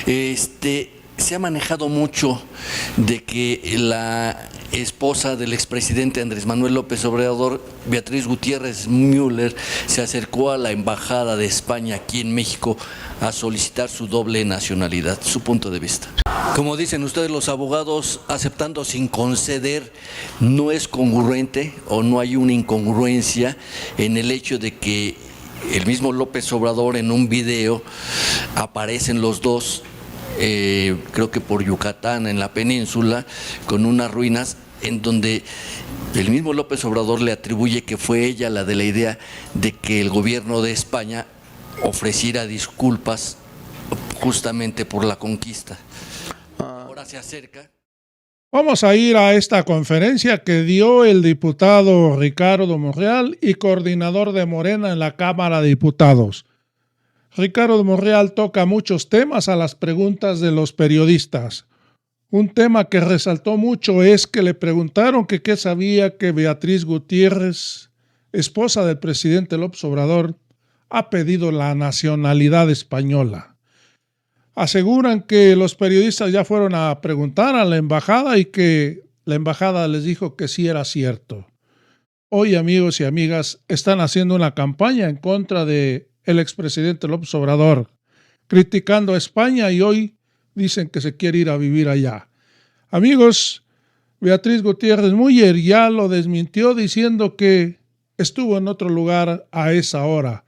Se ha manejado mucho de que la esposa del expresidente Andrés Manuel López Obrador, Beatriz Gutiérrez Müller, se acercó a la embajada de España aquí en México a solicitar su doble nacionalidad. Su punto de vista. Como dicen ustedes los abogados, aceptando sin conceder, no es congruente o no hay una incongruencia en el hecho de que el mismo López Obrador en un video aparecen los dos, creo que por Yucatán, en la península, con unas ruinas en donde el mismo López Obrador le atribuye que fue ella la de la idea de que el gobierno de España ofreciera disculpas justamente por la conquista. Ahora se acerca. Vamos a ir a esta conferencia que dio el diputado Ricardo Monreal y coordinador de Morena en la Cámara de Diputados. Ricardo Monreal toca muchos temas a las preguntas de los periodistas. Un tema que resaltó mucho es que le preguntaron que qué sabía que Beatriz Gutiérrez, esposa del presidente López Obrador, ha pedido la nacionalidad española. Aseguran que los periodistas ya fueron a preguntar a la embajada y que la embajada les dijo que sí era cierto. Hoy, amigos y amigas, están haciendo una campaña en contra de el expresidente López Obrador, criticando a España, y hoy dicen que se quiere ir a vivir allá. Amigos, Beatriz Gutiérrez Müller ya lo desmintió diciendo que estuvo en otro lugar a esa hora.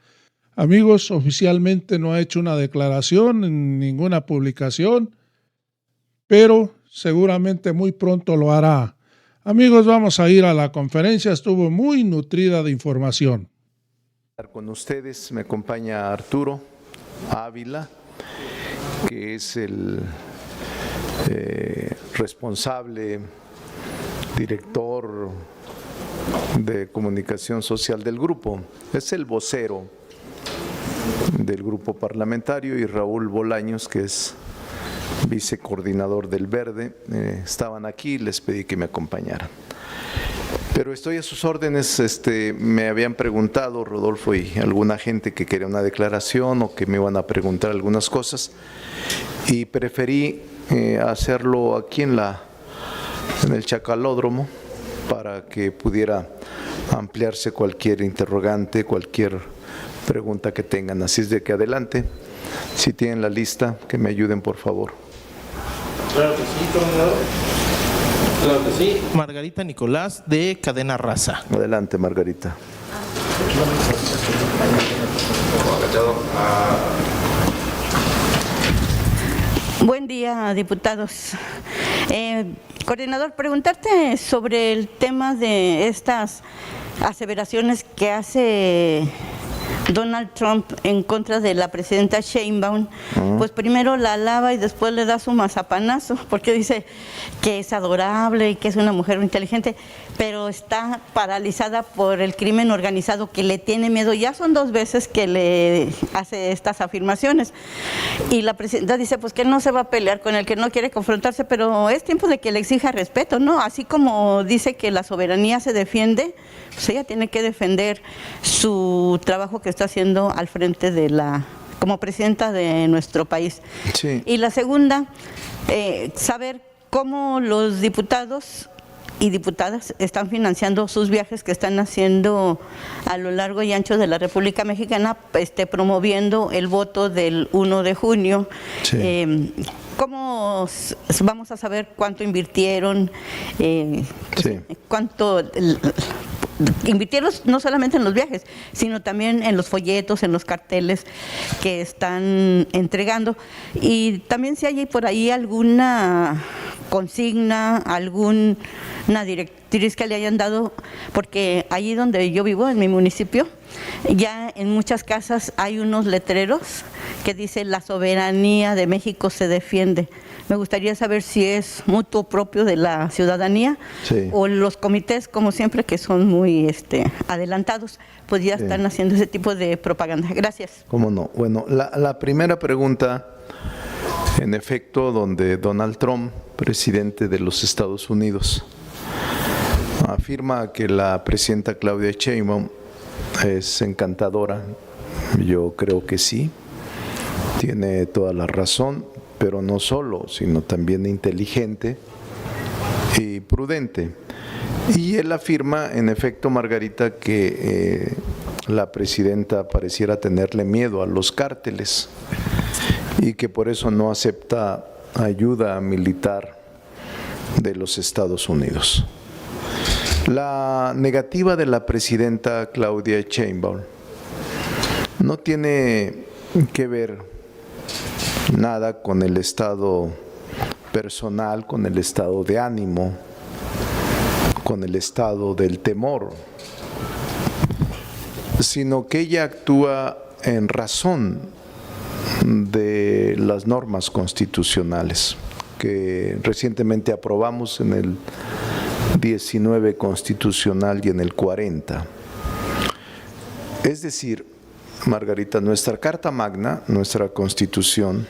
Amigos, oficialmente no ha hecho una declaración en ninguna publicación, pero seguramente muy pronto lo hará. Amigos, vamos a ir a la conferencia, estuvo muy nutrida de información. Con ustedes me acompaña Arturo Ávila, que es el responsable, director de comunicación social del grupo. Es el vocero del grupo parlamentario, y Raúl Bolaños, que es vicecoordinador del Verde. Estaban aquí, les pedí que me acompañaran. Pero estoy a sus órdenes. Me habían preguntado, Rodolfo y alguna gente, que quería una declaración o que me iban a preguntar algunas cosas, y preferí hacerlo aquí en el Chacalódromo para que pudiera ampliarse cualquier interrogante, cualquier pregunta que tengan. Así es de que adelante, si tienen la lista, que me ayuden por favor. Claro que sí, coordinador. Claro que sí. Margarita Nicolás, de Cadena Raza. Adelante, Margarita. Buen día, diputados. Coordinador, preguntarte sobre el tema de estas aseveraciones que hace Donald Trump en contra de la presidenta Sheinbaum. Pues primero la alaba y después le da su mazapanazo, porque dice que es adorable y que es una mujer inteligente, pero está paralizada por el crimen organizado, que le tiene miedo. Ya son 2 veces que le hace estas afirmaciones, y la presidenta dice pues que no se va a pelear con el que no quiere confrontarse, pero es tiempo de que le exija respeto, ¿no? Así como dice que la soberanía se defiende, pues ella tiene que defender su trabajo que está haciendo al frente de como presidenta de nuestro país. Sí. Y la segunda, saber cómo los diputados y diputadas están financiando sus viajes que están haciendo a lo largo y ancho de la República Mexicana, promoviendo el voto del 1 de junio. Sí. ¿Cómo vamos a saber cuánto invirtieron? Sí. ¿Cuánto invirtieron no solamente en los viajes, sino también en los folletos, en los carteles que están entregando? Y también si hay por ahí alguna consigna, alguna directriz que le hayan dado, porque allí donde yo vivo, en mi municipio, ya en muchas casas hay unos letreros que dice la soberanía de México se defiende. Me gustaría saber si es mutuo propio de la ciudadanía, sí, o los comités, como siempre, que son muy adelantados, pues ya están haciendo ese tipo de propaganda. Gracias. ¿Cómo no? Bueno, la primera pregunta, en efecto, donde Donald Trump, presidente de los Estados Unidos, afirma que la presidenta Claudia Sheinbaum es encantadora. Yo creo que sí, tiene toda la razón. pero no solo, sino también inteligente y prudente. Y él afirma, en efecto, Margarita, que la presidenta pareciera tenerle miedo a los cárteles y que por eso no acepta ayuda militar de los Estados Unidos. La negativa de la presidenta Claudia Sheinbaum no tiene que ver nada con el estado personal, con el estado de ánimo, con el estado del temor, sino que ella actúa en razón de las normas constitucionales que recientemente aprobamos en el 19 constitucional y en el 40. Es decir, Margarita, nuestra Carta Magna, nuestra Constitución,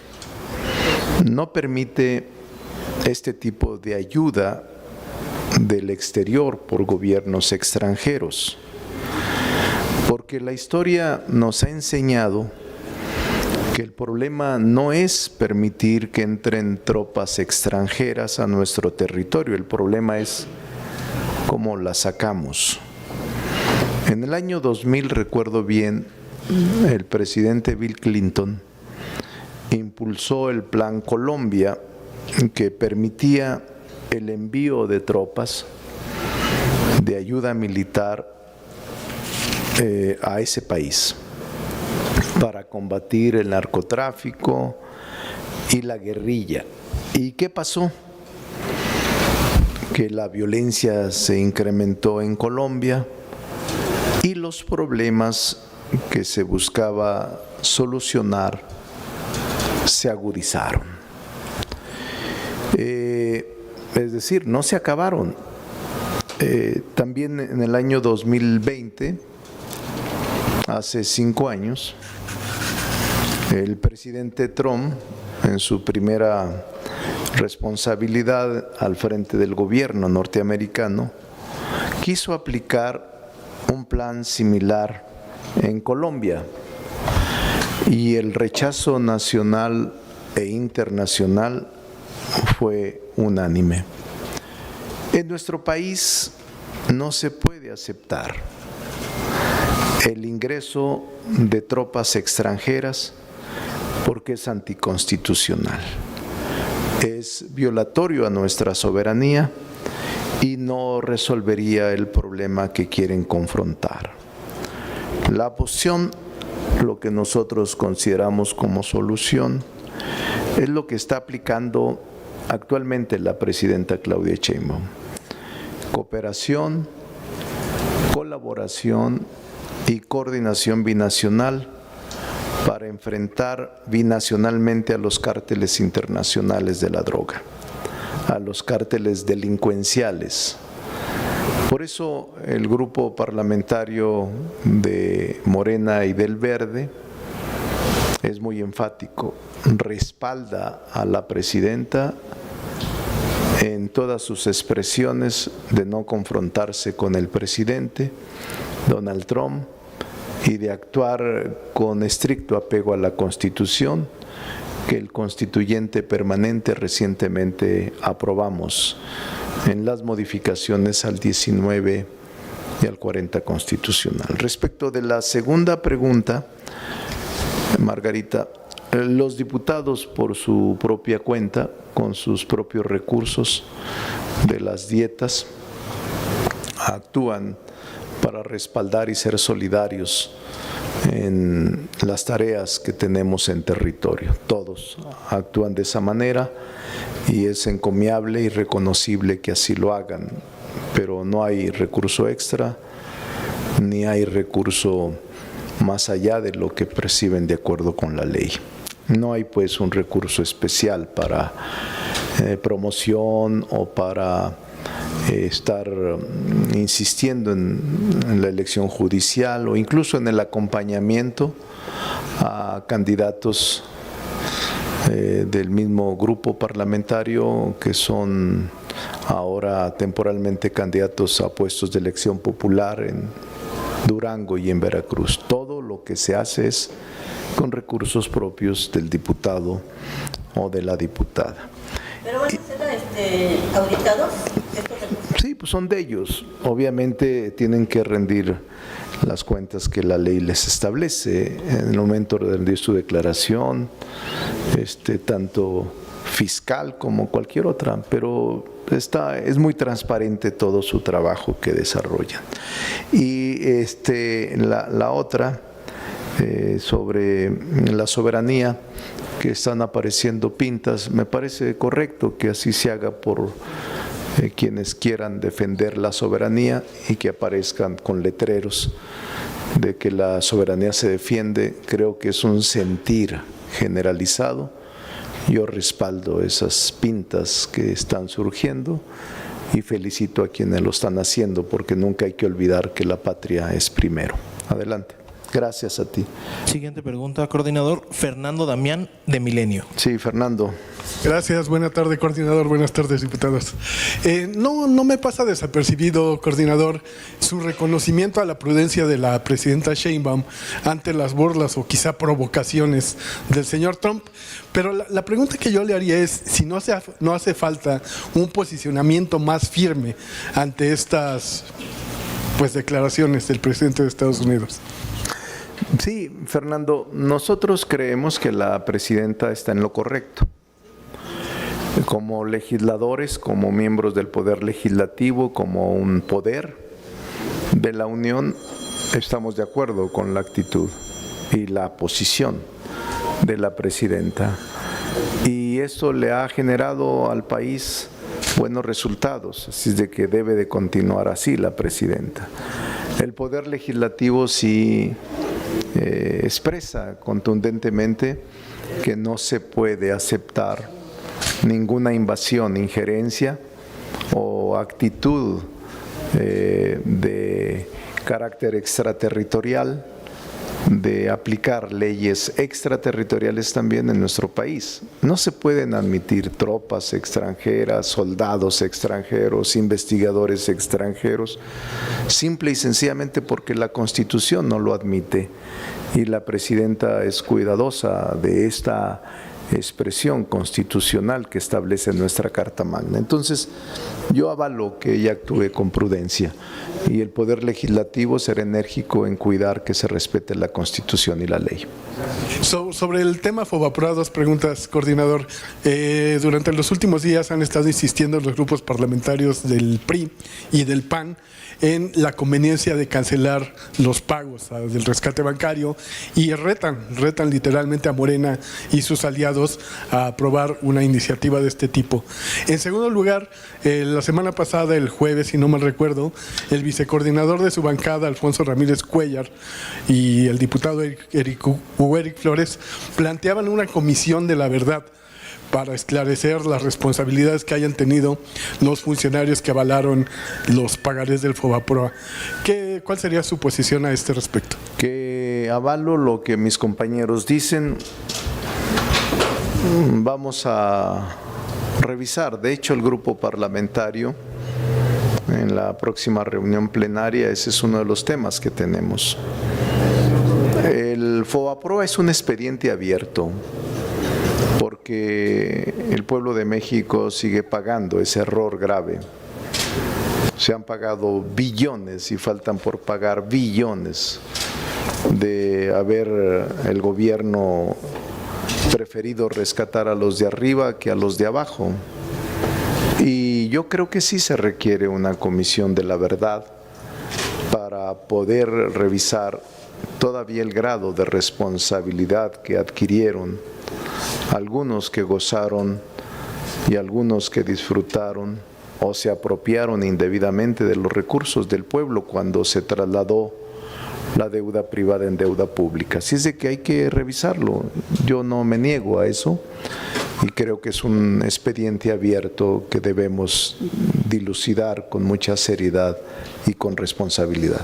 no permite este tipo de ayuda del exterior por gobiernos extranjeros, porque la historia nos ha enseñado que el problema no es permitir que entren tropas extranjeras a nuestro territorio, el problema es cómo las sacamos. En el año 2000, recuerdo bien, el presidente Bill Clinton impulsó el Plan Colombia, que permitía el envío de tropas de ayuda militar a ese país para combatir el narcotráfico y la guerrilla. ¿Y qué pasó? Que la violencia se incrementó en Colombia y los problemas que se buscaba solucionar se agudizaron. Es decir, no se acabaron. También en el año 2020, hace 5 años, el presidente Trump, en su primera responsabilidad al frente del gobierno norteamericano, quiso aplicar un plan similar en Colombia y el rechazo nacional e internacional fue unánime. En nuestro país no se puede aceptar el ingreso de tropas extranjeras porque es anticonstitucional, es violatorio a nuestra soberanía y no resolvería el problema que quieren confrontar. La opción, lo que nosotros consideramos como solución, es lo que está aplicando actualmente la presidenta Claudia Sheinbaum. Cooperación, colaboración y coordinación binacional para enfrentar binacionalmente a los cárteles internacionales de la droga, a los cárteles delincuenciales. Por eso el grupo parlamentario de Morena y del Verde es muy enfático, respalda a la presidenta en todas sus expresiones de no confrontarse con el presidente Donald Trump y de actuar con estricto apego a la Constitución que el constituyente permanente recientemente aprobamos en las modificaciones al 19 y al 40 constitucional. Respecto de la segunda pregunta, Margarita, los diputados por su propia cuenta, con sus propios recursos de las dietas, actúan para respaldar y ser solidarios en las tareas que tenemos en territorio. Todos actúan de esa manera y es encomiable y reconocible que así lo hagan, pero no hay recurso extra ni hay recurso más allá de lo que perciben de acuerdo con la ley. No hay pues un recurso especial para promoción o para estar insistiendo en la elección judicial o incluso en el acompañamiento a candidatos del mismo grupo parlamentario que son ahora temporalmente candidatos a puestos de elección popular en Durango y en Veracruz. Todo lo que se hace es con recursos propios del diputado o de la diputada. ¿Pero van a ser auditados estos recursos? Sí, pues son de ellos. Obviamente tienen que rendir las cuentas que la ley les establece en el momento de rendir su declaración, tanto fiscal como cualquier otra, pero es muy transparente todo su trabajo que desarrollan. Y la otra, sobre la soberanía, que están apareciendo pintas, me parece correcto que así se haga por quienes quieran defender la soberanía y que aparezcan con letreros de que la soberanía se defiende. Creo que es un sentir generalizado. Yo respaldo esas pintas que están surgiendo y felicito a quienes lo están haciendo, porque nunca hay que olvidar que la patria es primero. Adelante. Gracias a ti. Siguiente pregunta, coordinador. Fernando Damián, de Milenio. Sí, Fernando. Gracias, buena tarde, coordinador, buenas tardes, diputados. No me pasa desapercibido, coordinador, su reconocimiento a la prudencia de la presidenta Sheinbaum ante las burlas o quizá provocaciones del señor Trump, pero la pregunta que yo le haría es si no hace falta un posicionamiento más firme ante estas declaraciones del presidente de Estados Unidos. Sí, Fernando, nosotros creemos que la presidenta está en lo correcto. Como legisladores, como miembros del Poder Legislativo, como un poder de la Unión, estamos de acuerdo con la actitud y la posición de la presidenta. Y esto le ha generado al país buenos resultados, así es de que debe de continuar así la presidenta. El Poder Legislativo sí expresa contundentemente que no se puede aceptar ninguna invasión, injerencia o actitud de carácter extraterritorial, de aplicar leyes extraterritoriales también en nuestro país. No se pueden admitir tropas extranjeras, soldados extranjeros, investigadores extranjeros, simple y sencillamente porque la Constitución no lo admite. Y la presidenta es cuidadosa de esta expresión constitucional que establece nuestra Carta Magna. Entonces, yo avalo que ella actúe con prudencia y el Poder Legislativo será enérgico en cuidar que se respete la Constitución y la ley. Sobre el tema FOBAPROA, dos preguntas, coordinador. Durante los últimos días han estado insistiendo los grupos parlamentarios del PRI y del PAN en la conveniencia de cancelar los pagos del rescate bancario y retan literalmente a Morena y sus aliados a aprobar una iniciativa de este tipo. En segundo lugar, la semana pasada, el jueves, si no mal recuerdo, el vicecoordinador de su bancada, Alfonso Ramírez Cuellar, y el diputado Eric Flores planteaban una comisión de la verdad para esclarecer las responsabilidades que hayan tenido los funcionarios que avalaron los pagarés del FOBAPROA. ¿Cuál sería su posición a este respecto? Que avalo lo que mis compañeros dicen. Vamos a revisar. De hecho, el grupo parlamentario, en la próxima reunión plenaria, ese es uno de los temas que tenemos. El FOBAPROA es un expediente abierto, porque el pueblo de México sigue pagando ese error grave. Se han pagado billones y faltan por pagar billones de haber el gobierno preferido rescatar a los de arriba que a los de abajo. Y yo creo que sí se requiere una comisión de la verdad para poder revisar todavía el grado de responsabilidad que adquirieron algunos que gozaron y algunos que disfrutaron o se apropiaron indebidamente de los recursos del pueblo cuando se trasladó la deuda privada en deuda pública. Así es de que hay que revisarlo. Yo no me niego a eso y creo que es un expediente abierto que debemos dilucidar con mucha seriedad y con responsabilidad.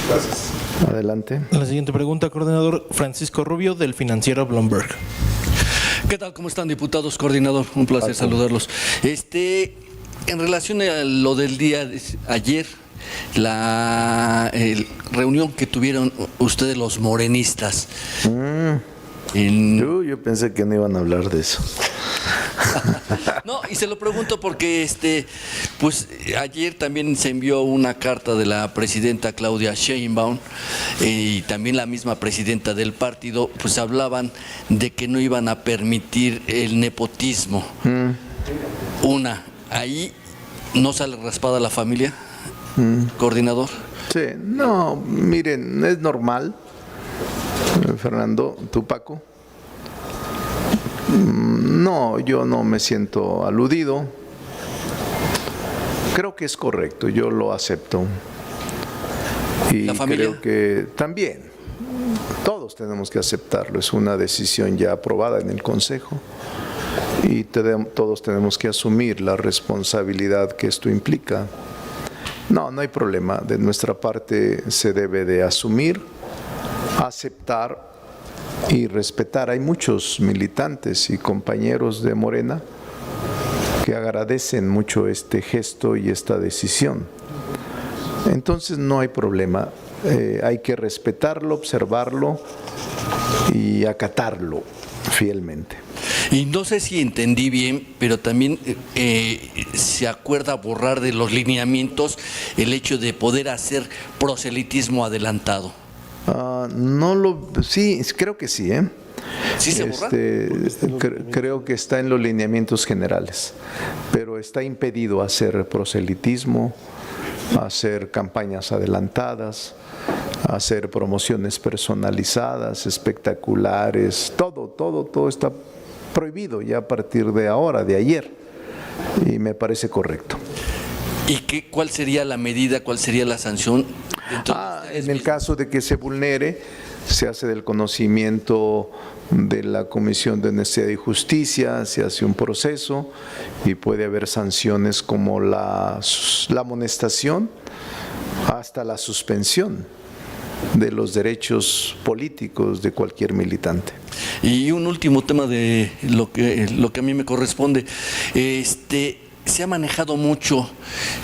Gracias. Adelante. La siguiente pregunta, coordinador. Francisco Rubio, del financiero Bloomberg. ¿Qué tal? ¿Cómo están, diputados? Coordinador, un placer saludarlos. En relación a lo del día de ayer, la reunión que tuvieron ustedes los morenistas. Yo pensé que no iban a hablar de eso. No, y se lo pregunto porque pues ayer también se envió una carta de la presidenta Claudia Sheinbaum y también la misma presidenta del partido, pues hablaban de que no iban a permitir el nepotismo. Ahí no sale raspada la familia, coordinador. Sí, no, miren, es normal, Fernando, tú, Paco. No, yo no me siento aludido. Creo que es correcto, yo lo acepto. Y ¿La familia? creo que también todos tenemos que aceptarlo. Es una decisión ya aprobada en el Consejo y todos tenemos que asumir la responsabilidad que esto implica. No hay problema. De nuestra parte se debe de asumir, aceptar y respetar. Hay muchos militantes y compañeros de Morena que agradecen mucho este gesto y esta decisión. Entonces no hay problema, hay que respetarlo, observarlo y acatarlo fielmente. Y no sé si entendí bien, pero también se acuerda borrar de los lineamientos el hecho de poder hacer proselitismo adelantado. Sí, creo que sí, ¿eh? ¿Sí se borra? Creo que está en los lineamientos generales, pero está impedido hacer proselitismo, hacer campañas adelantadas, hacer promociones personalizadas, espectaculares, todo está prohibido ya a partir de ahora, de ayer, y me parece correcto. ¿Y cuál sería la medida, cuál sería la sanción? En el caso de que se vulnere, se hace del conocimiento de la Comisión de Honestidad y Justicia, se hace un proceso y puede haber sanciones como la amonestación hasta la suspensión de los derechos políticos de cualquier militante. Y un último tema de lo que a mí me corresponde. Se ha manejado mucho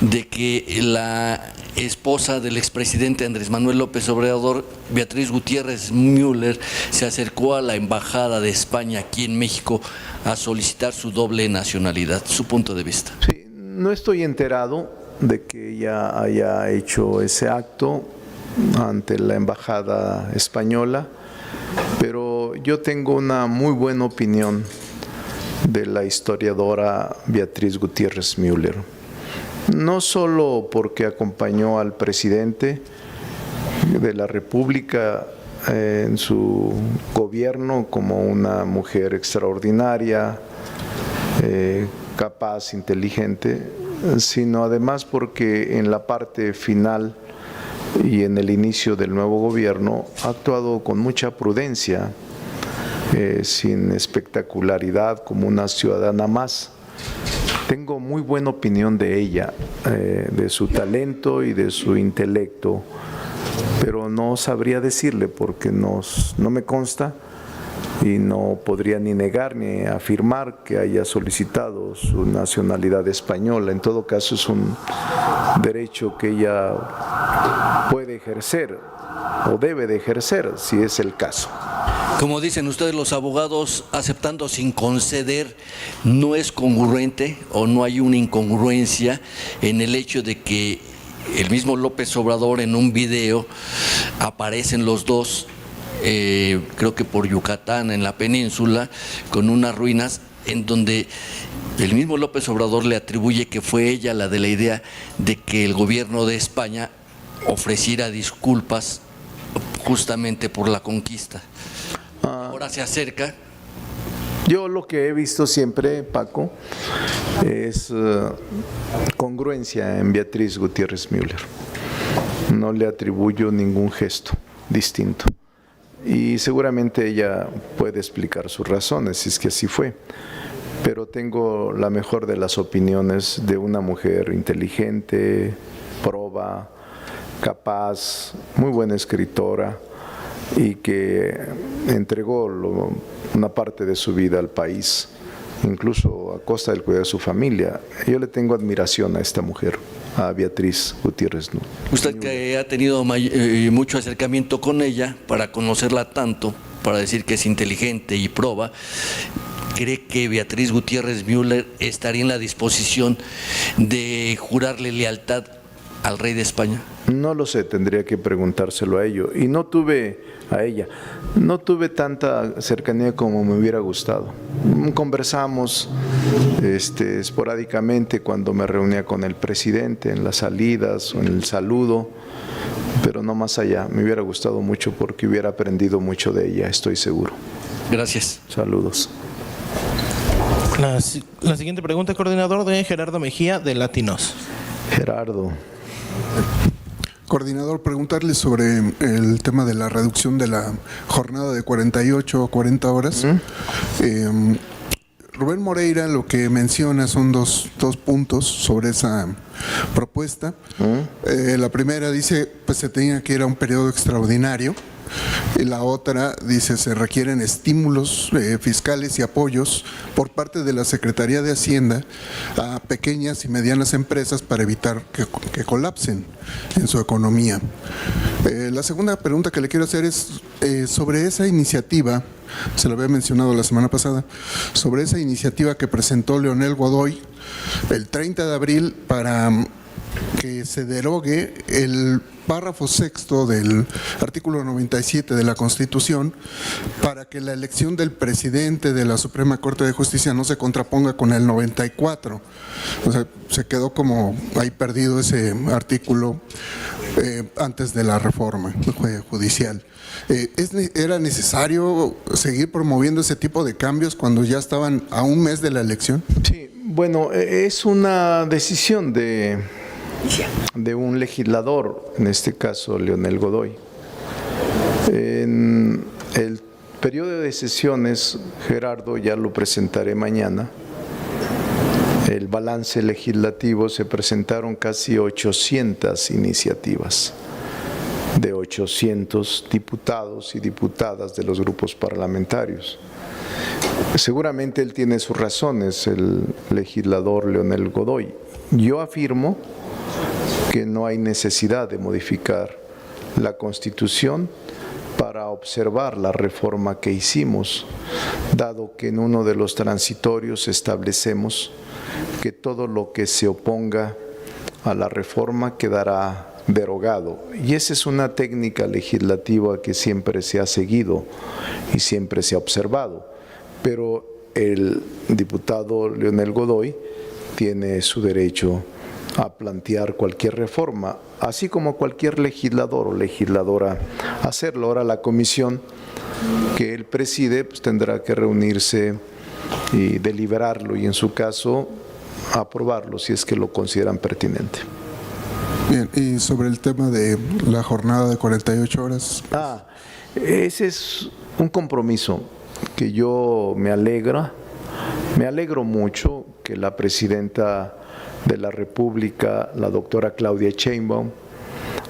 de que la esposa del expresidente Andrés Manuel López Obrador, Beatriz Gutiérrez Müller, se acercó a la embajada de España aquí en México a solicitar su doble nacionalidad. Su punto de vista. Sí, no estoy enterado de que ella haya hecho ese acto ante la embajada española, pero yo tengo una muy buena opinión de la historiadora Beatriz Gutiérrez Müller. No solo porque acompañó al presidente de la República en su gobierno como una mujer extraordinaria, capaz, inteligente, sino además porque en la parte final y en el inicio del nuevo gobierno ha actuado con mucha prudencia, sin espectacularidad, como una ciudadana más. Tengo muy buena opinión de ella, de su talento y de su intelecto, pero no sabría decirle porque no me consta y no podría ni negar ni afirmar que haya solicitado su nacionalidad española. En todo caso es un derecho que ella puede ejercer o debe de ejercer si es el caso. Como dicen ustedes los abogados, aceptando sin conceder, ¿no es congruente o no hay una incongruencia en el hecho de que el mismo López Obrador en un video aparecen los dos, creo que por Yucatán, en la península, con unas ruinas en donde el mismo López Obrador le atribuye que fue ella la de la idea de que el gobierno de España ofreciera disculpas justamente por la conquista? Ahora se acerca. Yo lo que he visto siempre, Paco, es congruencia en Beatriz Gutiérrez Müller. No le atribuyo ningún gesto distinto. Y seguramente ella puede explicar sus razones, si es que así fue. Pero tengo la mejor de las opiniones de una mujer inteligente, proba, capaz, muy buena escritora y que entregó una parte de su vida al país incluso a costa del cuidado de su familia. Yo le tengo admiración a esta mujer, a Beatriz Gutiérrez Müller. Usted que ha tenido mucho acercamiento con ella para conocerla tanto, para decir que es inteligente y proba, ¿cree que Beatriz Gutiérrez Müller estaría en la disposición de jurarle lealtad al rey de España? No lo sé, tendría que preguntárselo a ella. Y no tuve tanta cercanía como me hubiera gustado. Conversamos esporádicamente cuando me reunía con el presidente, en las salidas o en el saludo, pero no más allá. Me hubiera gustado mucho porque hubiera aprendido mucho de ella, estoy seguro. Gracias. Saludos. La siguiente pregunta, coordinador, de Gerardo Mejía, de Latinos. Gerardo. Coordinador, preguntarle sobre el tema de la reducción de la jornada de 48 o 40 horas. Rubén Moreira lo que menciona son dos puntos sobre esa propuesta. La primera dice, pues se tenía que ir a un periodo extraordinario. Y la otra dice, se requieren estímulos fiscales y apoyos por parte de la Secretaría de Hacienda a pequeñas y medianas empresas para evitar que colapsen en su economía. La segunda pregunta que le quiero hacer es sobre esa iniciativa, se lo había mencionado la semana pasada, sobre esa iniciativa que presentó Leonel Godoy el 30 de abril para que se derogue el párrafo sexto del artículo 97 de la Constitución para que la elección del presidente de la Suprema Corte de Justicia no se contraponga con el 94. O sea, se quedó como ahí perdido ese artículo antes de la reforma judicial. ¿Era necesario seguir promoviendo ese tipo de cambios cuando ya estaban a un mes de la elección? Sí, bueno, es una decisión de un legislador, en este caso Leonel Godoy. En el periodo de sesiones, Gerardo, ya lo presentaré mañana, el balance legislativo, se presentaron casi 800 iniciativas de 800 diputados y diputadas de los grupos parlamentarios. Seguramente él tiene sus razones, el legislador Leonel Godoy. Yo afirmo que no hay necesidad de modificar la Constitución para observar la reforma que hicimos, dado que en uno de los transitorios establecemos que todo lo que se oponga a la reforma quedará derogado. Y esa es una técnica legislativa que siempre se ha seguido y siempre se ha observado. Pero el diputado Leonel Godoy tiene su derecho a plantear cualquier reforma, así como cualquier legislador o legisladora hacerlo. Ahora la comisión que él preside pues tendrá que reunirse y deliberarlo y en su caso aprobarlo si es que lo consideran pertinente. Bien, y sobre el tema de la jornada de 48 horas. Ese es un compromiso que yo me alegro mucho que la presidenta de la República, la doctora Claudia Sheinbaum,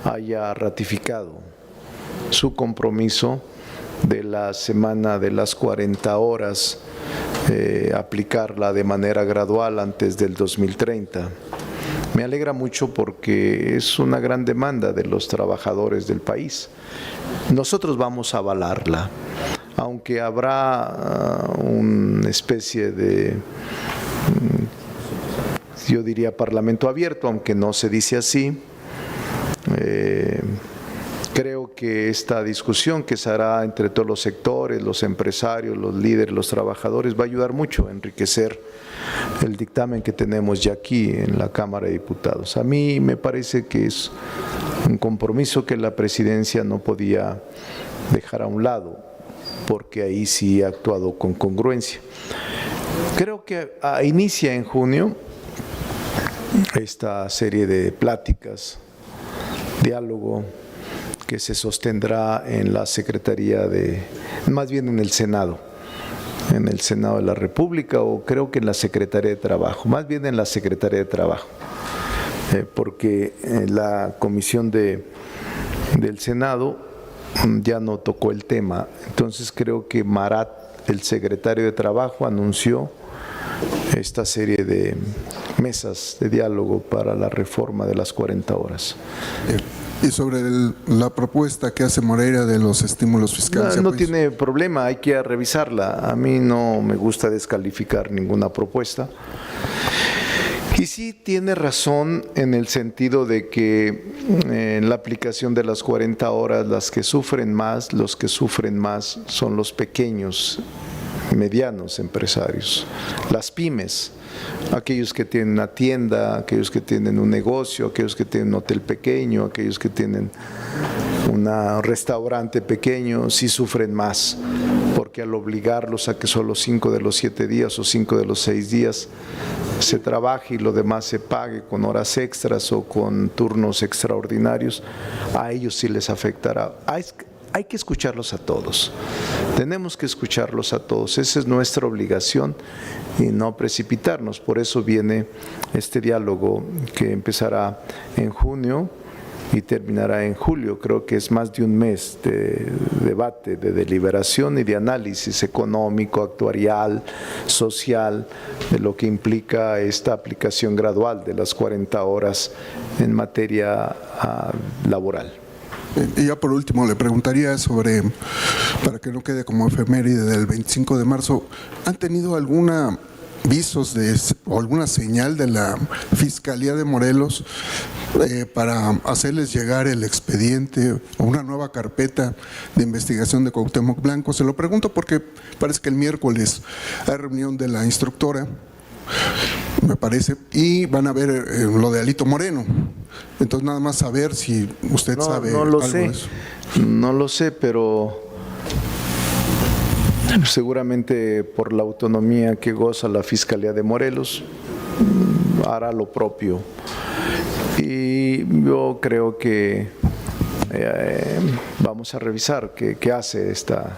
haya ratificado su compromiso de la semana de las 40 horas, aplicarla de manera gradual antes del 2030. Me alegra mucho porque es una gran demanda de los trabajadores del país. Nosotros vamos a avalarla, aunque habrá una especie de, yo diría, parlamento abierto, aunque no se dice así. Creo que esta discusión que se hará entre todos los sectores, los empresarios, los líderes, los trabajadores, va a ayudar mucho a enriquecer el dictamen que tenemos ya aquí en la Cámara de Diputados. A mí me parece que es un compromiso que la presidencia no podía dejar a un lado, porque ahí sí ha actuado con congruencia. Creo que inicia en junio esta serie de pláticas, diálogo, que se sostendrá en la Secretaría más bien en el Senado de la República, o creo que en la Secretaría de Trabajo, más bien en la Secretaría de Trabajo, porque la comisión del Senado ya no tocó el tema. Entonces creo que Marat, el secretario de Trabajo, anunció esta serie de mesas de diálogo para la reforma de las 40 horas. Y sobre la propuesta que hace Moreira de los estímulos fiscales. No tiene problema, hay que revisarla. A mí no me gusta descalificar ninguna propuesta. Y sí tiene razón en el sentido de que en la aplicación de las 40 horas, los que sufren más son los pequeños, medianos empresarios, las pymes, aquellos que tienen una tienda, aquellos que tienen un negocio, aquellos que tienen un hotel pequeño, aquellos que tienen un restaurante pequeño, sí sufren más, porque al obligarlos a que solo 5 de los 7 días o 5 de los 6 días se trabaje y lo demás se pague con horas extras o con turnos extraordinarios, a ellos sí les afectará. Hay que escucharlos a todos, tenemos que escucharlos a todos, esa es nuestra obligación y no precipitarnos. Por eso viene este diálogo que empezará en junio y terminará en julio. Creo que es más de un mes de debate, de deliberación y de análisis económico, actuarial, social, de lo que implica esta aplicación gradual de las 40 horas en materia laboral. Y ya por último le preguntaría sobre, para que no quede como efeméride del 25 de marzo, ¿han tenido alguna visos o alguna señal de la Fiscalía de Morelos para hacerles llegar el expediente o una nueva carpeta de investigación de Cuauhtémoc Blanco? Se lo pregunto porque parece que el miércoles hay reunión de la instructora, me parece, y van a ver lo de Alito Moreno. Entonces nada más saber si usted sabe algo de eso. No lo sé, pero seguramente por la autonomía que goza la Fiscalía de Morelos hará lo propio. Y yo creo que vamos a revisar qué hace esta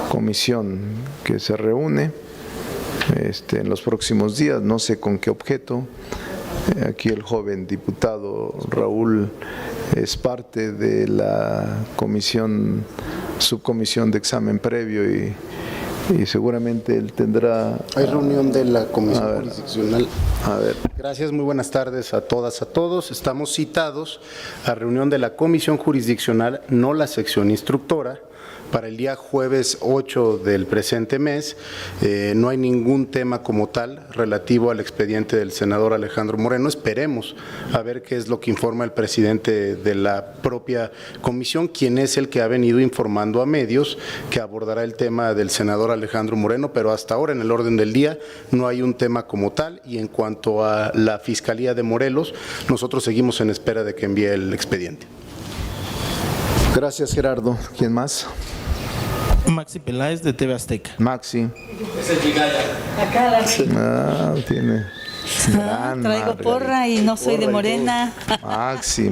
comisión que se reúne en los próximos días, no sé con qué objeto. Aquí el joven diputado Raúl es parte de la subcomisión de examen previo y seguramente él tendrá… Hay reunión de la Comisión Jurisdiccional. A ver. Gracias, muy buenas tardes a todas, a todos. Estamos citados a reunión de la Comisión Jurisdiccional, no la sección instructora, para el día jueves 8 del presente mes. No hay ningún tema como tal relativo al expediente del senador Alejandro Moreno. Esperemos a ver qué es lo que informa el presidente de la propia comisión, quien es el que ha venido informando a medios que abordará el tema del senador Alejandro Moreno, pero hasta ahora en el orden del día no hay un tema como tal. Y en cuanto a la Fiscalía de Morelos, nosotros seguimos en espera de que envíe el expediente. Gracias, Gerardo. ¿Quién más? Maxi Peláez, de TV Azteca. Maxi. Tiene. Traigo porra y no soy de Morena. Maxi.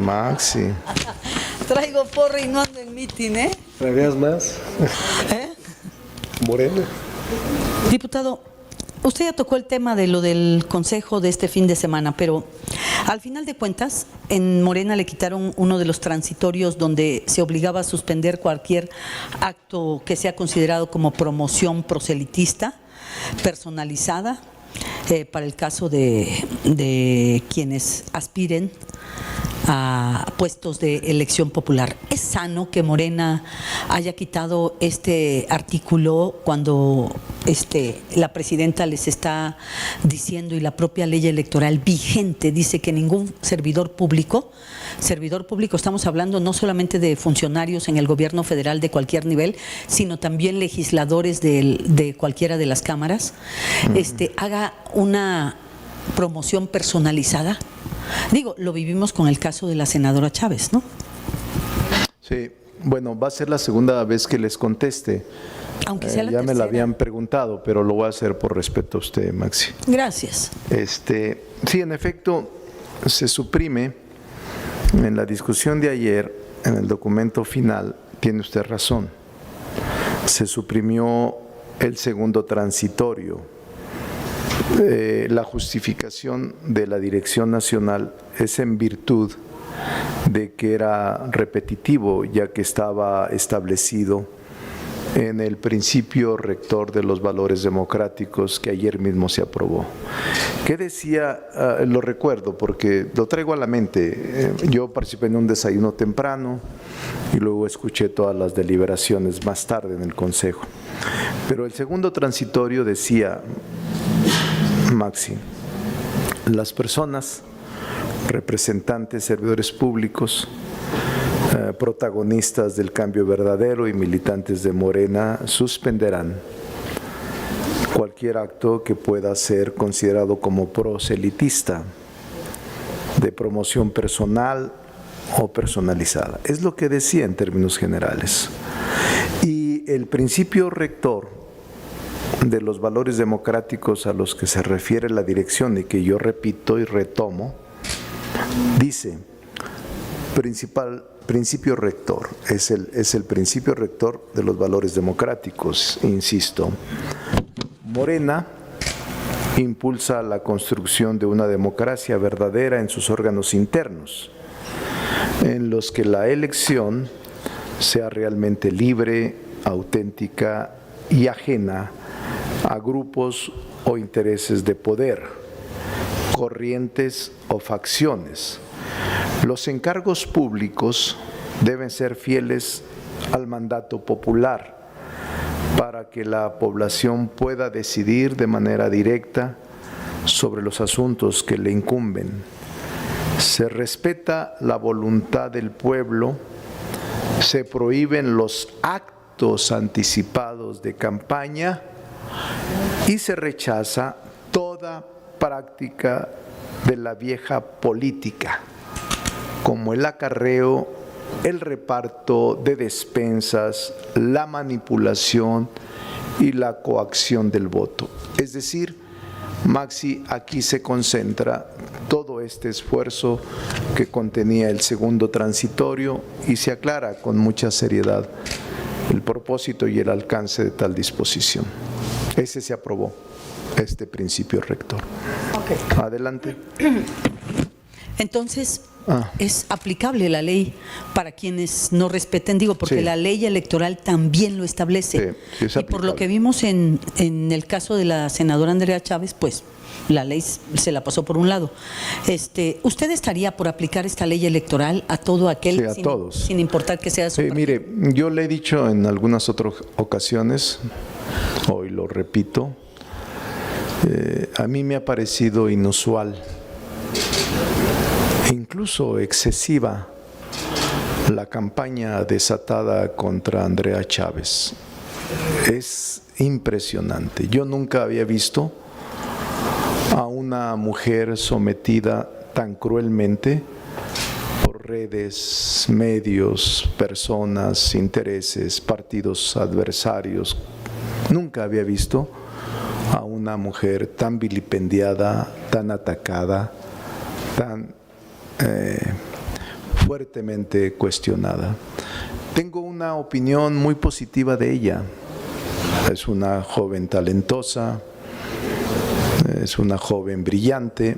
Traigo porra y no ando en mitin, ¿eh? ¿Traerías más? Morena. Diputado, usted ya tocó el tema de lo del consejo de este fin de semana, pero al final de cuentas, en Morena le quitaron uno de los transitorios donde se obligaba a suspender cualquier acto que sea considerado como promoción proselitista, personalizada, para el caso de quienes aspiren a puestos de elección popular. ¿Es sano que Morena haya quitado este artículo cuando la presidenta les está diciendo, y la propia ley electoral vigente dice que ningún servidor público, estamos hablando no solamente de funcionarios en el gobierno federal de cualquier nivel, sino también legisladores de cualquiera de las cámaras, haga una promoción personalizada? Digo, lo vivimos con el caso de la senadora Chávez, ¿no? Sí, bueno, va a ser la segunda vez que les conteste. Aunque sea la ya tercera. me la habían preguntado, pero lo voy a hacer por respeto a usted, Maxi. Gracias. Sí, en efecto, se suprime en la discusión de ayer, en el documento final, tiene usted razón, se suprimió el segundo transitorio. La justificación de la Dirección Nacional es en virtud de que era repetitivo, ya que estaba establecido en el principio rector de los valores democráticos que ayer mismo se aprobó. ¿Qué decía? Lo recuerdo porque lo traigo a la mente. Yo participé en un desayuno temprano y luego escuché todas las deliberaciones más tarde en el Consejo. Pero el segundo transitorio decía, Maxi, las personas, representantes, servidores públicos, protagonistas del cambio verdadero y militantes de Morena suspenderán cualquier acto que pueda ser considerado como proselitista, de promoción personal o personalizada. Es lo que decía en términos generales. Y el principio rector de los valores democráticos a los que se refiere la dirección y que yo repito y retomo, dice, principio rector, es el principio rector de los valores democráticos, insisto. Morena impulsa la construcción de una democracia verdadera en sus órganos internos, en los que la elección sea realmente libre, auténtica y ajena a grupos o intereses de poder, corrientes o facciones. Los encargos públicos deben ser fieles al mandato popular para que la población pueda decidir de manera directa sobre los asuntos que le incumben. Se respeta la voluntad del pueblo, se prohíben los actos anticipados de campaña y se rechaza toda práctica de la vieja política, como el acarreo, el reparto de despensas, la manipulación y la coacción del voto. Es decir, Maxi, aquí se concentra todo este esfuerzo que contenía el segundo transitorio y se aclara con mucha seriedad el propósito y el alcance de tal disposición. Ese se aprobó, este principio rector. Okay. Adelante. Entonces, ¿es aplicable la ley para quienes no respeten? Digo, porque Sí. la ley electoral también lo establece. Sí, es y por lo aplicable. que vimos en el caso de la senadora Andrea Chávez, pues la ley se la pasó por un lado. ¿Usted estaría por aplicar esta ley electoral a todo aquel, Sí, a todos. sin importar que sea su partido? Mire, yo le he dicho en algunas otras ocasiones, hoy lo repito, a mí me ha parecido inusual, incluso excesiva, la campaña desatada contra Andrea Chávez. Es impresionante. Yo nunca había visto a una mujer sometida tan cruelmente por redes, medios, personas, intereses, partidos adversarios. Nunca había visto a una mujer tan vilipendiada, tan atacada, tan fuertemente cuestionada. Tengo una opinión muy positiva de ella. Es una joven talentosa, es una joven brillante,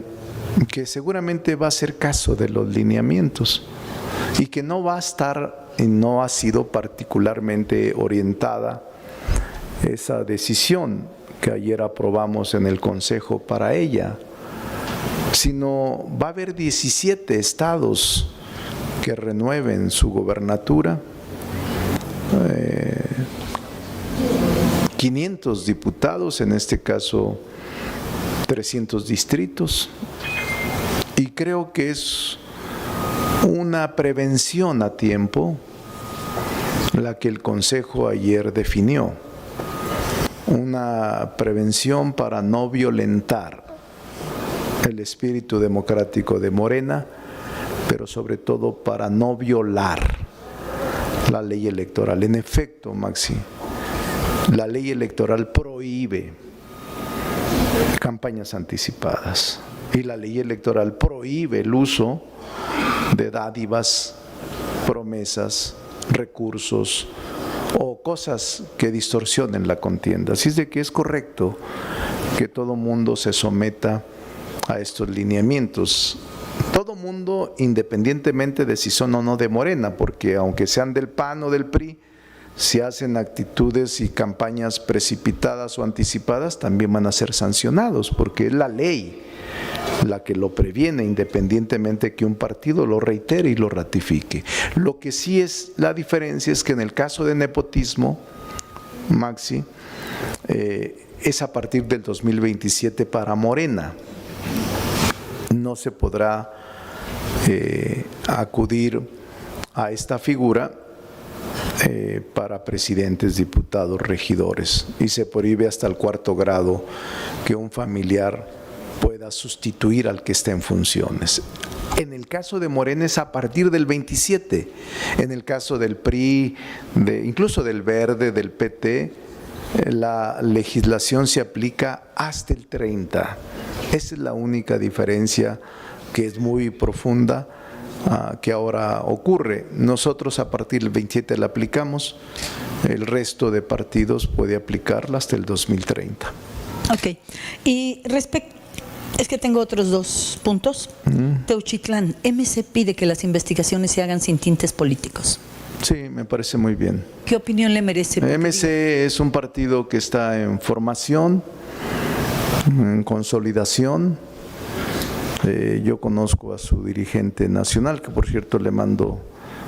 que seguramente va a hacer caso de los lineamientos y que no va a estar y no ha sido particularmente orientada esa decisión que ayer aprobamos en el Consejo para ella, sino va a haber 17 estados que renueven su gobernatura, 500 diputados, en este caso 300 distritos, y creo que es una prevención a tiempo la que el Consejo ayer definió, una prevención para no violentar el espíritu democrático de Morena, pero sobre todo para no violar la ley electoral. En efecto, Maxi, la ley electoral prohíbe campañas anticipadas y la ley electoral prohíbe el uso de dádivas, promesas, recursos o cosas que distorsionen la contienda. Así es de que es correcto que todo mundo se someta a estos lineamientos. Todo mundo, independientemente de si son o no de Morena, porque aunque sean del PAN o del PRI, si hacen actitudes y campañas precipitadas o anticipadas, también van a ser sancionados, porque es la ley la que lo previene, independientemente que un partido lo reitere y lo ratifique. Lo que sí es la diferencia es que en el caso de nepotismo, Maxi, es a partir del 2027 para Morena. No se podrá acudir a esta figura para presidentes, diputados, regidores, y se prohíbe hasta el 4º grado que un familiar pueda sustituir al que está en funciones. En el caso de Morena es a partir del 27, en el caso del PRI, incluso del Verde, del PT, la legislación se aplica hasta el 30. Esa es la única diferencia, que es muy profunda, que ahora ocurre. Nosotros a partir del 27 la aplicamos, el resto de partidos puede aplicarla hasta el 2030. Ok. Y es que tengo otros 2 puntos. Teuchitlán, MC pide que las investigaciones se hagan sin tintes políticos. Sí, me parece muy bien. ¿Qué opinión le merece? MC es un partido que está en formación, en consolidación. Yo conozco a su dirigente nacional, que por cierto le mando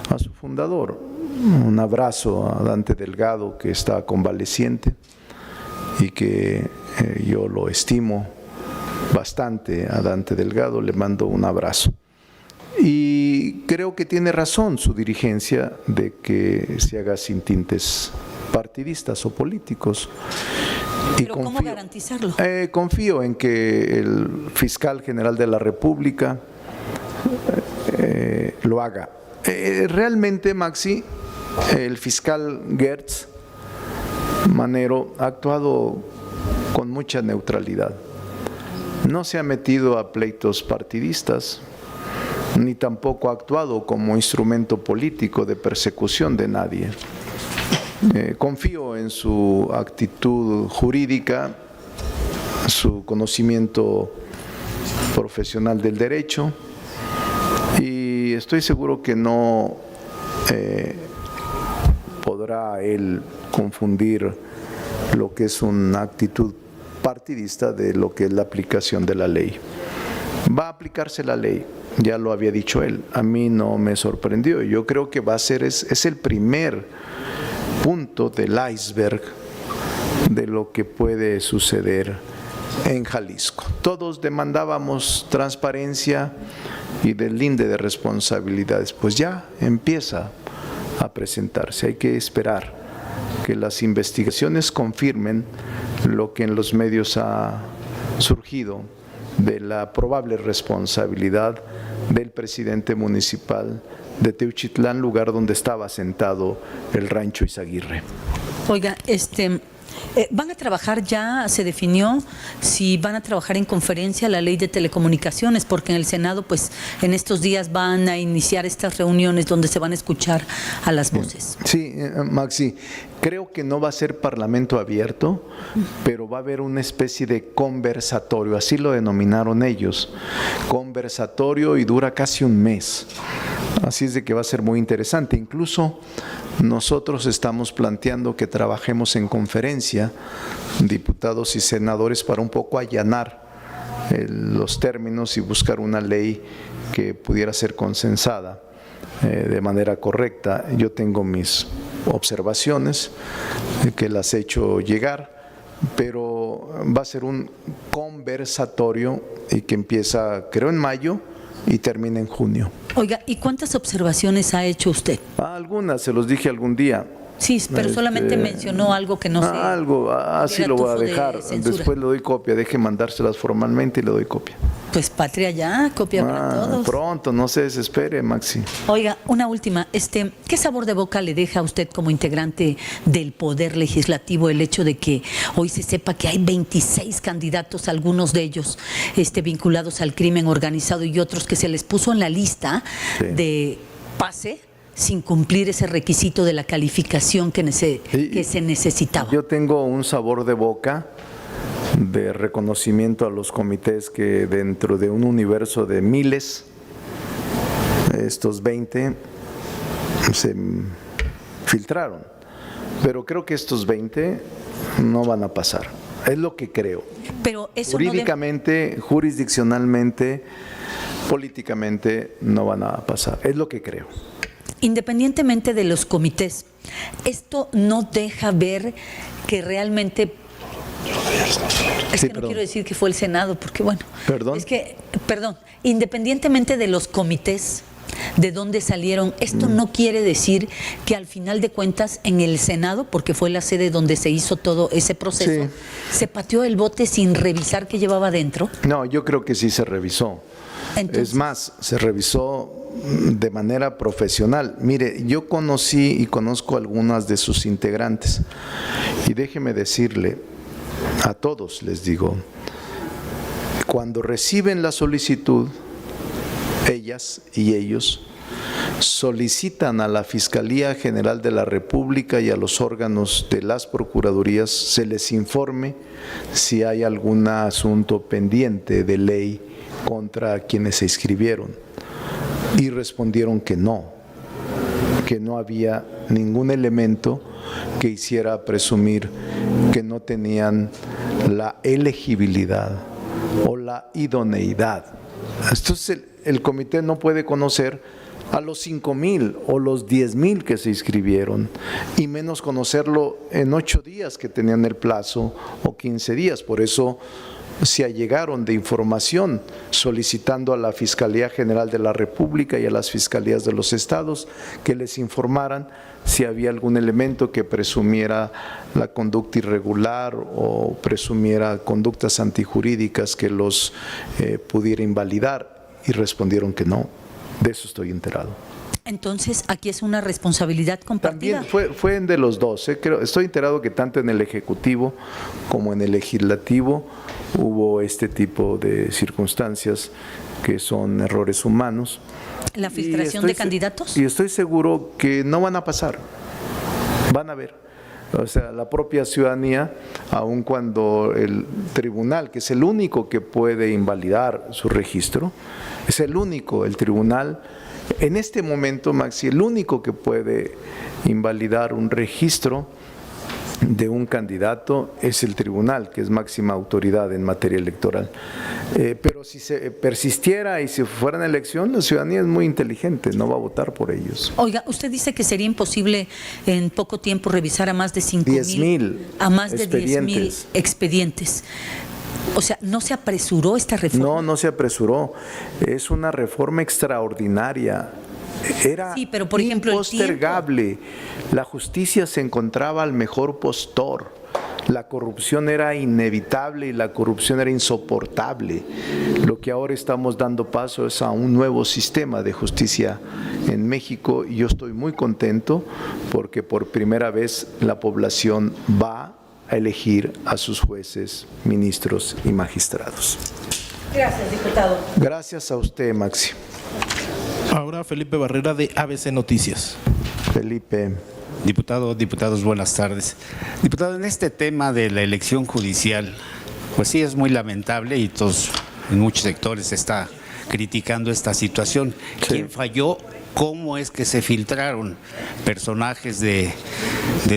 a su fundador un abrazo, a Dante Delgado, que está convaleciente y que yo lo estimo bastante. A Dante Delgado le mando un abrazo. Y creo que tiene razón su dirigencia de que se haga sin tintes partidistas o políticos. ¿Pero cómo garantizarlo? Confío en que el fiscal general de la República lo haga. Realmente, Maxi, el fiscal Gertz Manero ha actuado con mucha neutralidad. No se ha metido a pleitos partidistas, ni tampoco ha actuado como instrumento político de persecución de nadie. Confío en su actitud jurídica, su conocimiento profesional del derecho, y estoy seguro que no podrá él confundir lo que es una actitud partidista de lo que es la aplicación de la ley. Va a aplicarse la ley, ya lo había dicho él, a mí no me sorprendió. Yo creo que va a ser, es el primer punto del iceberg de lo que puede suceder en Jalisco. Todos demandábamos transparencia y deslinde de responsabilidades, pues ya empieza a presentarse. Hay que esperar que las investigaciones confirmen lo que en los medios ha surgido de la probable responsabilidad del presidente municipal de Teuchitlán, lugar donde estaba sentado el rancho Izaguirre. Oiga, ¿van a trabajar ya, se definió, si van a trabajar en conferencia la ley de telecomunicaciones? Porque en el Senado, pues, en estos días van a iniciar estas reuniones donde se van a escuchar a las voces. Sí, Maxi, creo que no va a ser parlamento abierto, pero va a haber una especie de conversatorio, así lo denominaron ellos, conversatorio, y dura casi un mes. Así es de que va a ser muy interesante. Incluso nosotros estamos planteando que trabajemos en conferencia, diputados y senadores, para un poco allanar los términos y buscar una ley que pudiera ser consensada de manera correcta. Yo tengo mis observaciones que las he hecho llegar, pero va a ser un conversatorio y que empieza, creo, en mayo y termina en junio. Oiga, ¿y cuántas observaciones ha hecho usted? Algunas, se los dije algún día. Sí, pero solamente mencionó algo que no sé. Algo, así lo voy a dejar. Después le doy copia, deje mandárselas formalmente y le doy copia. Pues patria ya, copia para todos. Pronto, no se desespere, Maxi. Oiga, una última, ¿qué sabor de boca le deja a usted como integrante del Poder Legislativo el hecho de que hoy se sepa que hay 26 candidatos, algunos de ellos vinculados al crimen organizado y otros que se les puso en la lista de pase sin cumplir ese requisito de la calificación que se necesitaba? Yo tengo un sabor de boca de reconocimiento a los comités que dentro de un universo de miles, estos 20 se filtraron. Pero creo que estos 20 no van a pasar. Es lo que creo. Pero eso jurídicamente, jurisdiccionalmente, políticamente no van a pasar. Es lo que creo. Independientemente de los comités, esto no deja ver que realmente... Es Sí, que no perdón. quiero decir que fue el Senado, porque bueno... ¿Perdón? Es que, perdón, independientemente de los comités, de dónde salieron, esto no quiere decir que al final de cuentas en el Senado, porque fue la sede donde se hizo todo ese proceso, Sí. se pateó el bote sin revisar qué llevaba dentro. No, yo creo que sí se revisó. Entonces- Es más, se revisó de manera profesional. Mire, yo conocí y conozco algunas de sus integrantes. Y déjeme decirle, a todos les digo, cuando reciben la solicitud, ellas y ellos solicitan a la Fiscalía General de la República y a los órganos de las Procuradurías se les informe si hay algún asunto pendiente de ley contra quienes se inscribieron. Y respondieron que no había ningún elemento que hiciera presumir que no tenían la elegibilidad o la idoneidad. Entonces el comité no puede conocer a los 5,000 o los 10,000 que se inscribieron, y menos conocerlo en 8 días que tenían el plazo o 15 días. Por eso se allegaron de información solicitando a la Fiscalía General de la República y a las Fiscalías de los Estados que les informaran si había algún elemento que presumiera la conducta irregular o presumiera conductas antijurídicas que los pudiera invalidar, y respondieron que no. De eso estoy enterado. Entonces, aquí es una responsabilidad compartida. También fue de los dos. Estoy enterado que tanto en el Ejecutivo como en el Legislativo hubo este tipo de circunstancias que son errores humanos. ¿La filtración de candidatos? Y estoy seguro que no van a pasar. Van a ver. O sea, la propia ciudadanía, aun cuando el tribunal, que es el único que puede invalidar su registro, es el único, el tribunal, en este momento, Maxi, el único que puede invalidar un registro de un candidato es el tribunal, que es máxima autoridad en materia electoral. Pero si se persistiera y si fuera en elección, la ciudadanía es muy inteligente, no va a votar por ellos. Oiga, usted dice que sería imposible en poco tiempo revisar a más de 10,000 a más de 10,000 expedientes. expedientes. O sea, ¿no se apresuró esta reforma? No se apresuró. Es una reforma extraordinaria. Era Sí, pero, por ejemplo, el impostergable. La justicia se encontraba al mejor postor. La corrupción era inevitable y la corrupción era insoportable. Lo que ahora estamos dando paso es a un nuevo sistema de justicia en México, y yo estoy muy contento porque por primera vez la población va a elegir a sus jueces, ministros y magistrados. Gracias, diputado. Gracias a usted, Maxi. Ahora Felipe Barrera de ABC Noticias. Felipe. Diputados, buenas tardes. Diputado, en este tema de la elección judicial, pues sí es muy lamentable y todos, en muchos sectores se está criticando esta situación. Sí. ¿Quién falló? ¿Cómo es que se filtraron personajes de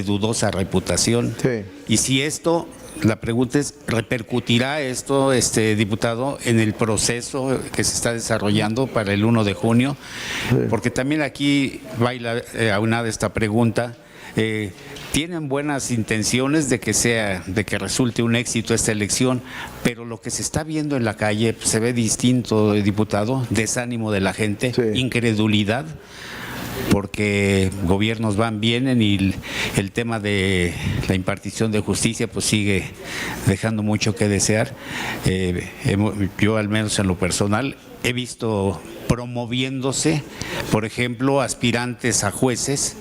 dudosa reputación? Sí. Y si esto, la pregunta es, ¿repercutirá esto, diputado, en el proceso que se está desarrollando para el 1 de junio? Sí. Porque también aquí baila aunada esta pregunta. Tienen buenas intenciones de que resulte un éxito esta elección, pero lo que se está viendo en la calle pues, se ve distinto, diputado, desánimo de la gente, Sí. incredulidad, porque gobiernos van, vienen y el tema de la impartición de justicia pues sigue dejando mucho que desear. Yo al menos en lo personal he visto promoviéndose, por ejemplo, aspirantes a jueces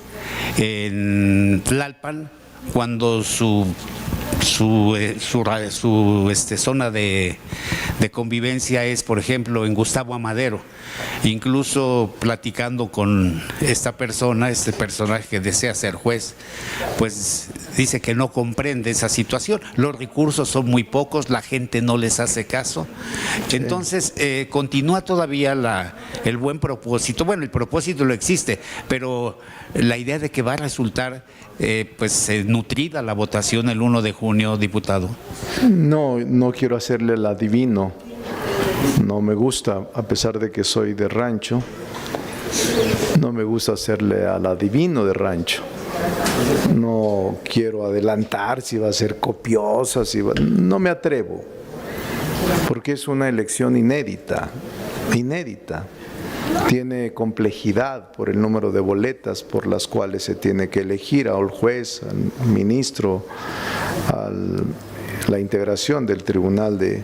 en Tlalpan, cuando su zona de convivencia es, por ejemplo, en Gustavo Amadero. Incluso platicando con esta persona, este personaje que desea ser juez, pues dice que no comprende esa situación. Los recursos son muy pocos, la gente no les hace caso. Entonces, continúa todavía el buen propósito. Bueno, el propósito lo existe, pero la idea de que va a resultar nutrida la votación el 1 de junio, diputado. No quiero hacerle el adivino. No me gusta, a pesar de que soy de rancho, no me gusta hacerle al adivino de rancho. No quiero adelantar si va a ser copiosa, no me atrevo, porque es una elección inédita. Tiene complejidad por el número de boletas por las cuales se tiene que elegir al juez, al ministro, a la integración del Tribunal de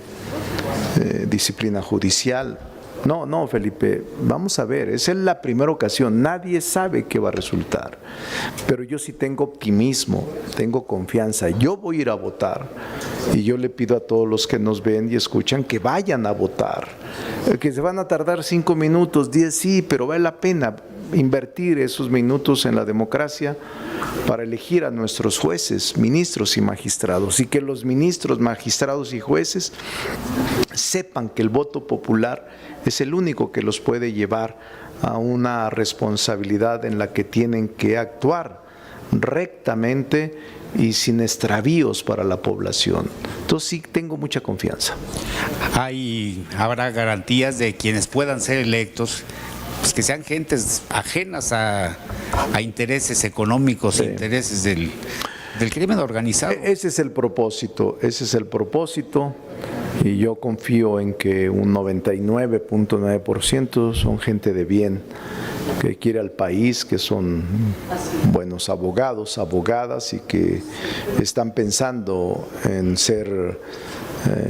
Disciplina Judicial. No, Felipe, vamos a ver, esa es la primera ocasión, nadie sabe qué va a resultar, pero yo sí tengo optimismo, tengo confianza, yo voy a ir a votar y yo le pido a todos los que nos ven y escuchan que vayan a votar, que se van a tardar 5 minutos, 10 sí, pero vale la pena invertir esos minutos en la democracia para elegir a nuestros jueces, ministros y magistrados, y que los ministros, magistrados y jueces sepan que el voto popular es el único que los puede llevar a una responsabilidad en la que tienen que actuar rectamente y sin extravíos para la población. Entonces sí tengo mucha confianza. Habrá garantías de quienes puedan ser electos, pues que sean gentes ajenas a intereses económicos, intereses del crimen organizado. Ese es el propósito, y yo confío en que un 99.9% son gente de bien, que quiere al país, que son buenos abogados, abogadas y que están pensando en ser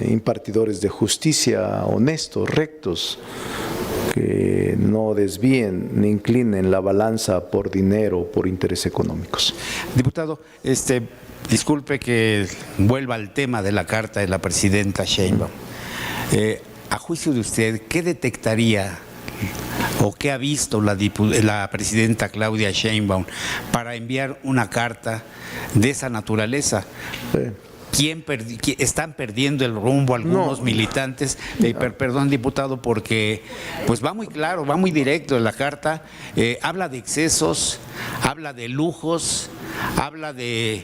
impartidores de justicia honestos, rectos, que no desvíen ni inclinen la balanza por dinero o por intereses económicos. Diputado, disculpe que vuelva al tema de la carta de la presidenta Sheinbaum. A juicio de usted, ¿qué detectaría o qué ha visto la presidenta Claudia Sheinbaum para enviar una carta de esa naturaleza? Están perdiendo el rumbo algunos militantes. Perdón, diputado, porque pues va muy claro, va muy directo en la carta. Habla de excesos, habla de lujos, habla de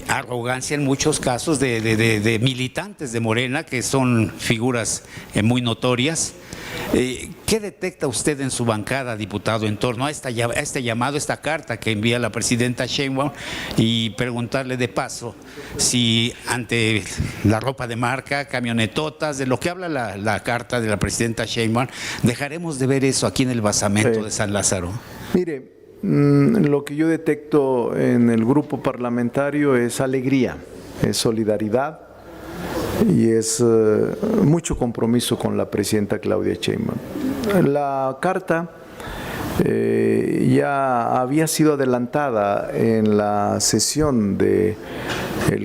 arrogancia en muchos casos de militantes de Morena, que son figuras muy notorias. ¿Qué detecta usted en su bancada, diputado, en torno a este llamado, esta carta que envía la presidenta Sheinbaum? Y preguntarle de paso si ante la ropa de marca, camionetotas, de lo que habla la carta de la presidenta Sheinbaum, dejaremos de ver eso aquí en el basamento de San Lázaro. Mire, lo que yo detecto en el grupo parlamentario es alegría, es solidaridad y es mucho compromiso con la presidenta Claudia Sheinbaum. La carta ya había sido adelantada en la sesión del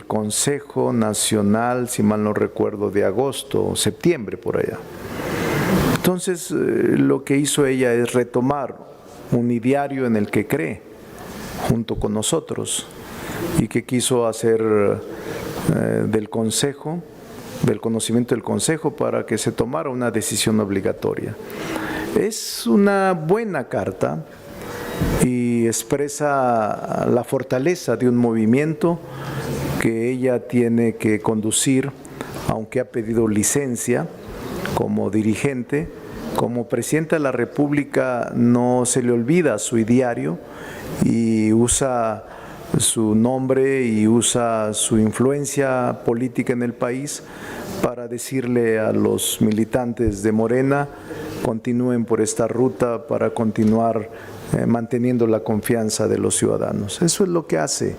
Consejo Nacional, si mal no recuerdo, de agosto o septiembre, por allá. Entonces, lo que hizo ella es retomar un ideario en el que cree, junto con nosotros, y que quiso hacer del Consejo, del conocimiento del Consejo, para que se tomara una decisión obligatoria. Es una buena carta y expresa la fortaleza de un movimiento que ella tiene que conducir, aunque ha pedido licencia como dirigente. Como presidenta de la República no se le olvida su ideario y usa su nombre y usa su influencia política en el país para decirle a los militantes de Morena: continúen por esta ruta para continuar manteniendo la confianza de los ciudadanos. Eso es lo que hace,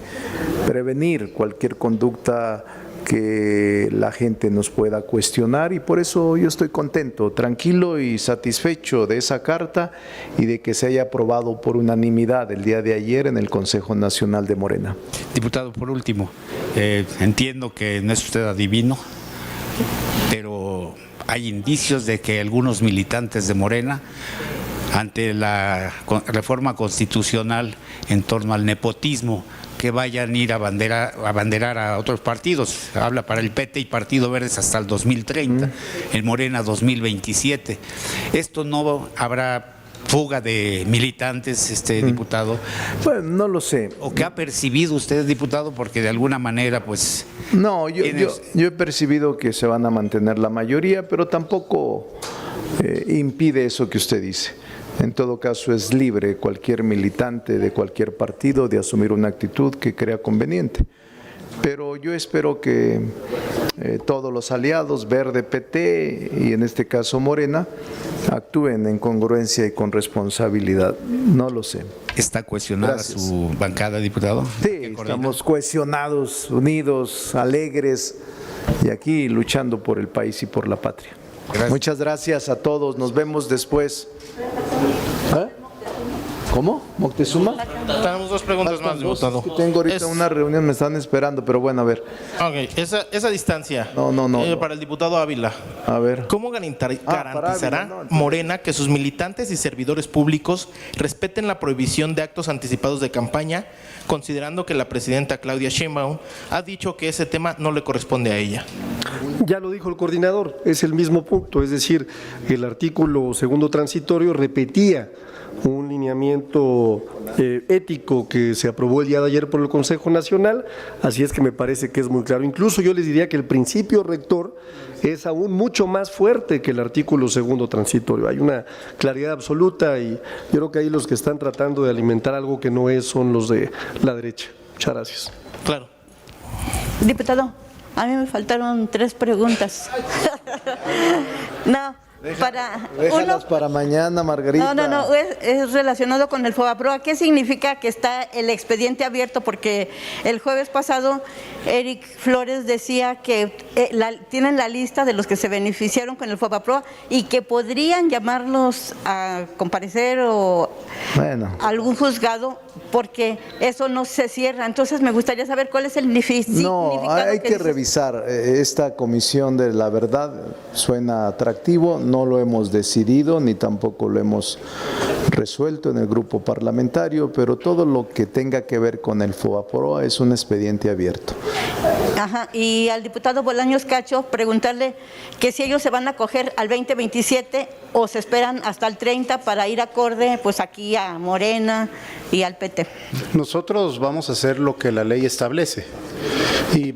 prevenir cualquier conducta que la gente nos pueda cuestionar, y por eso yo estoy contento, tranquilo y satisfecho de esa carta y de que se haya aprobado por unanimidad el día de ayer en el Consejo Nacional de Morena. Diputado, por último, Entiendo que no es usted adivino, pero hay indicios de que algunos militantes de Morena, ante la reforma constitucional en torno al nepotismo, que vayan a ir a abanderar a otros partidos. Habla para el PT y Partido Verdes hasta el 2030, el Morena 2027. Esto no habrá fuga de militantes, diputado. Bueno, no lo sé. ¿O qué ha percibido usted, diputado? Porque de alguna manera, pues... No, yo he percibido que se van a mantener la mayoría, pero tampoco impide eso que usted dice. En todo caso, es libre cualquier militante de cualquier partido de asumir una actitud que crea conveniente. Pero yo espero que todos los aliados, Verde, PT y en este caso Morena, actúen en congruencia y con responsabilidad. No lo sé. ¿Está cohesionada Gracias. su bancada, diputado? Sí, estamos cohesionados, unidos, alegres y aquí luchando por el país y por la patria. Gracias. Muchas gracias a todos. Nos vemos después. ¿Eh? ¿Cómo? ¿Moctezuma? Tenemos dos preguntas más, diputado. Es que tengo ahorita una reunión, me están esperando, pero bueno, a ver. Ok, esa distancia. No. Para el diputado Ávila. A ver. ¿Cómo garantizará Ávila, no, Morena que sus militantes y servidores públicos respeten la prohibición de actos anticipados de campaña, considerando que la presidenta Claudia Sheinbaum ha dicho que ese tema no le corresponde a ella? Ya lo dijo el coordinador, es el mismo punto, es decir, el artículo segundo transitorio repetía un lineamiento ético que se aprobó el día de ayer por el Consejo Nacional, así es que me parece que es muy claro. Incluso yo les diría que el principio rector es aún mucho más fuerte que el artículo segundo transitorio. Hay una claridad absoluta y yo creo que ahí los que están tratando de alimentar algo que no es son los de la derecha. Muchas gracias. Claro. Diputado, a mí me faltaron 3 preguntas. Déjalas para mañana, Margarita. No, es relacionado con el FOBAPROA. ¿Qué significa que está el expediente abierto? Porque el jueves pasado Eric Flores decía que tienen la lista de los que se beneficiaron con el FOBAPROA y que podrían llamarlos a comparecer o a algún juzgado porque eso no se cierra. Entonces me gustaría saber cuál es el significado. No, hay que revisar. Esta comisión de la verdad suena atractivo, no lo hemos decidido ni tampoco lo hemos resuelto en el grupo parlamentario, pero todo lo que tenga que ver con el FOBAPROA es un expediente abierto. Ajá, y al diputado Bolaños Cacho preguntarle que si ellos se van a acoger al 2027 o se esperan hasta el 30 para ir acorde pues aquí a Morena y al PT. Nosotros vamos a hacer lo que la ley establece y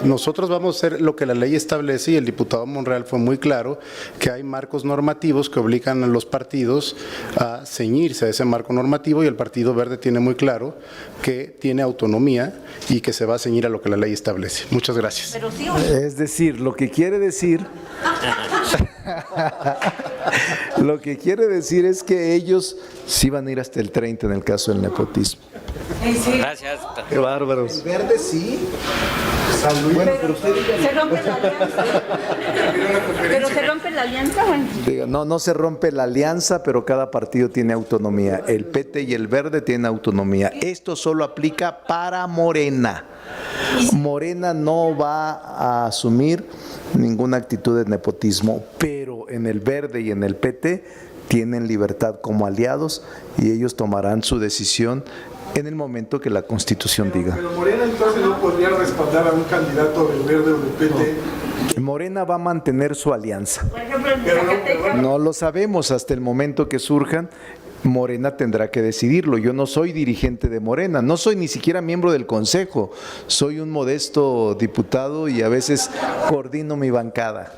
nosotros vamos a hacer lo que la ley establece y el diputado Monreal fue muy claro que hay marcos normativos que obligan a los partidos a ceñirse a ese marco normativo y el Partido Verde tiene muy claro que tiene autonomía y que se va a ceñir a lo que la ley establece. Muchas gracias. Pero sí, es decir, lo que quiere decir es que ellos sí van a ir hasta el 30 en el caso del nepotismo. Gracias. Qué bárbaros. El Verde sí. Bueno, pero se rompe la alianza. Pero se rompe la alianza, bueno. No se rompe la alianza, pero cada partido tiene autonomía. El PT y el Verde tienen autonomía. Esto solo aplica para Morena. Morena no va a asumir ninguna actitud de nepotismo, pero en el Verde y en el PT tienen libertad como aliados y ellos tomarán su decisión en el momento que la Constitución diga. Pero Morena entonces no podría respaldar a un candidato del Verde o del PT. Morena va a mantener su alianza. Por ejemplo, en Zacatecas. No lo sabemos hasta el momento que surjan. Morena tendrá que decidirlo. Yo no soy dirigente de Morena, no soy ni siquiera miembro del Consejo, soy un modesto diputado y a veces coordino mi bancada.